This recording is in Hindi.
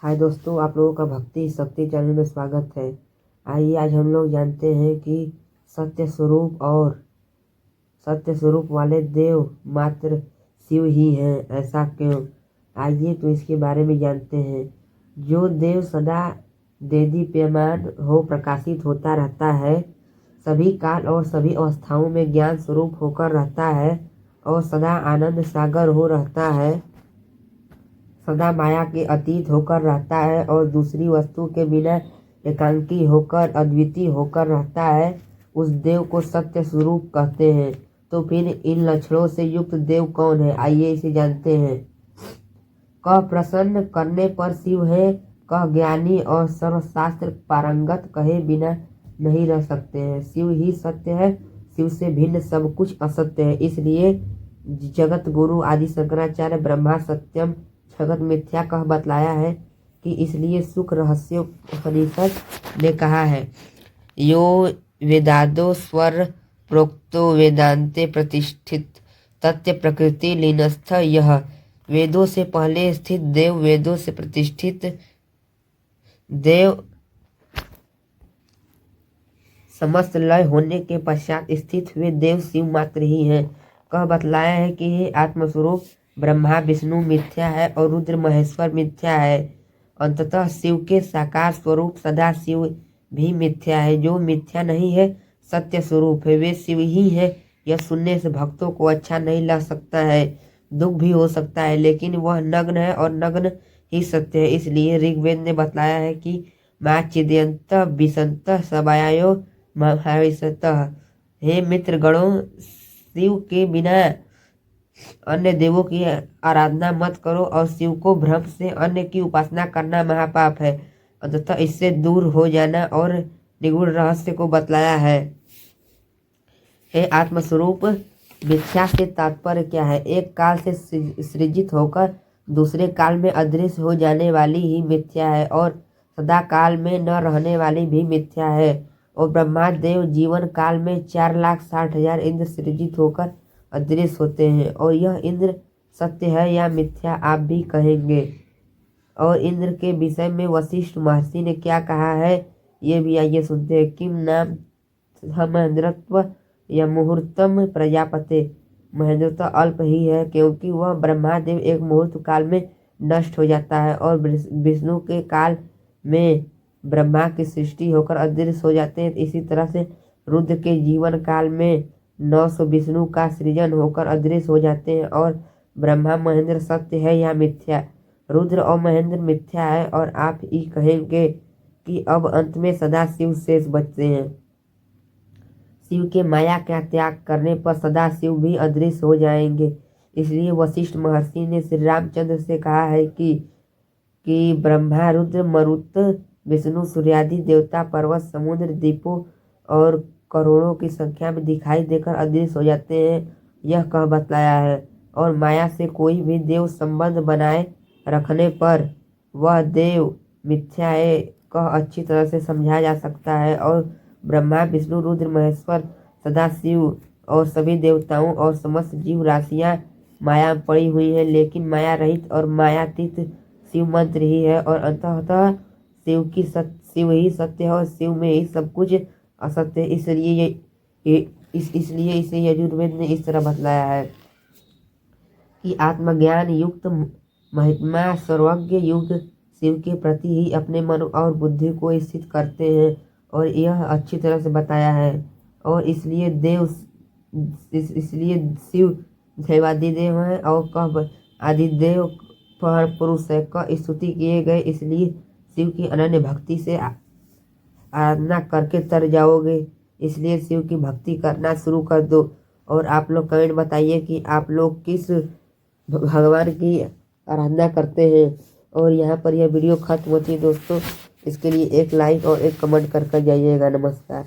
हाय दोस्तों, आप लोगों का भक्ति शक्ति चैनल में स्वागत है। आइए आज हम लोग जानते हैं कि सत्य स्वरूप वाले देव मात्र शिव ही हैं। ऐसा क्यों? आइए तो इसके बारे में जानते हैं। जो देव सदा देदीप्यमान हो प्रकाशित होता रहता है, सभी काल और सभी अवस्थाओं में ज्ञान स्वरूप होकर रहता है और सदा आनंद सागर हो रहता है, सदा माया के अतीत होकर रहता है और दूसरी वस्तु के बिना एकांकी होकर अद्वितीय होकर रहता है, उस देव को सत्य स्वरूप कहते हैं। तो फिर इन लक्षणों से युक्त देव कौन है? आइए इसे जानते हैं। कह प्रसन्न करने पर शिव है, कह ज्ञानी और सर्वशास्त्र पारंगत कहे बिना नहीं रह सकते हैं। शिव ही सत्य है, शिव से भिन्न सब कुछ असत्य है। इसलिए जगत गुरु आदि शंकराचार्य ब्रह्मा सत्यम जगत मिथ्या कह बतलाया है कि इसलिए सुख रहस्योपनिषद ने कहा है, यो वेदादो स्वर प्रोक्तो वेदांते प्रतिष्ठित तथ्य प्रकृति लीनस्थ यह। वेदों से पहले स्थित देव, वेदों से प्रतिष्ठित देव समस्त लय होने के पश्चात स्थित हुए देव शिव मात्र ही हैं। कह बतलाया है कि हे आत्मस्वरूप ब्रह्मा विष्णु मिथ्या है और रुद्र महेश्वर मिथ्या है। अंततः शिव के साकार स्वरूप सदा शिव भी मिथ्या है। जो मिथ्या नहीं है, सत्य स्वरूप है, वे शिव ही है। यह सुनने से भक्तों को अच्छा नहीं लग सकता है, दुख भी हो सकता है, लेकिन वह नग्न है और नग्न ही सत्य है। इसलिए ऋग्वेद ने बतलाया है कि माँ चिदयंत विसंत सबायो महाविशतः। हे मित्र गणों, शिव के बिना अन्य देवों की आराधना मत करो और शिव को भ्रम से अन्य की उपासना करना महापाप है। अतः इससे दूर हो जाना और निगूढ़ रहस्य को बतलाया है। हे आत्मस्वरूप, मिथ्या से तात्पर्य क्या है? एक काल से सृजित होकर दूसरे काल में अदृश्य हो जाने वाली ही मिथ्या है और सदा काल में न रहने वाली भी मिथ्या है। और ब्रह्मा देव जीवन काल में 4,60,000 इंद्र सृजित होकर अदृश्य होते हैं। और यह इंद्र सत्य है या मिथ्या आप भी कहेंगे। और इंद्र के विषय में वशिष्ठ महर्षि ने क्या कहा है, ये भी आइए सुनते हैं। किम नाम महेंद्रत्व या मुहूर्तम प्रजापते। महेंद्रत्व अल्प ही है क्योंकि वह ब्रह्मादेव एक मुहूर्त काल में नष्ट हो जाता है और विष्णु के काल में ब्रह्मा की सृष्टि होकर अदृश्य हो जाते हैं। इसी तरह से रुद्र के जीवन काल में 900 विष्णु का सृजन होकर अदृश्य हो जाते हैं। और ब्रह्मा महेंद्र सत्य है या मिथ्या? रुद्र और महेंद्र मिथ्या है और आप ही कहेंगे कि अब अंत में सदा शिव शेष बचते हैं। शिव के माया का त्याग करने पर सदा शिव भी अदृश्य हो जाएंगे। इसलिए वशिष्ठ महर्षि ने श्री रामचंद्र से कहा है कि ब्रह्मा रुद्र मरुत विष्णु सूर्यादि देवता पर्वत समुद्र द्वीपों और करोड़ों की संख्या में दिखाई देकर अदृश्य हो जाते हैं, यह कह बतलाया है। और माया से कोई भी देव संबंध बनाए रखने पर वह देव मिथ्या है कह अच्छी तरह से समझा जा सकता है। और ब्रह्मा विष्णु रुद्र महेश्वर सदा शिव और सभी देवताओं और समस्त जीव राशियाँ माया पड़ी हुई हैं, लेकिन माया रहित और मायातीत शिव मंत्र ही है। और अंततः शिव ही सत्य है और शिव में ही सब कुछ असत्य है। इसलिए इसे यजुर्वेद ने इस तरह बतलाया है कि आत्मज्ञान युक्त महिमा सर्वज्ञ युग शिव के प्रति ही अपने मन और बुद्धि को स्थित करते हैं, और यह अच्छी तरह से बताया है। और इसलिए शिव देवादिदेव हैं और कह आदिदेव पुरुष है कह स्तुति किए गए। इसलिए शिव की अनन्य भक्ति से आराधना करके तर जाओगे। इसलिए शिव की भक्ति करना शुरू कर दो। और आप लोग कमेंट बताइए कि आप लोग किस भगवान की आराधना करते हैं। और यहाँ पर यह वीडियो खत्म होती है दोस्तों, इसके लिए एक लाइक और एक कमेंट कर जाइएगा। नमस्कार।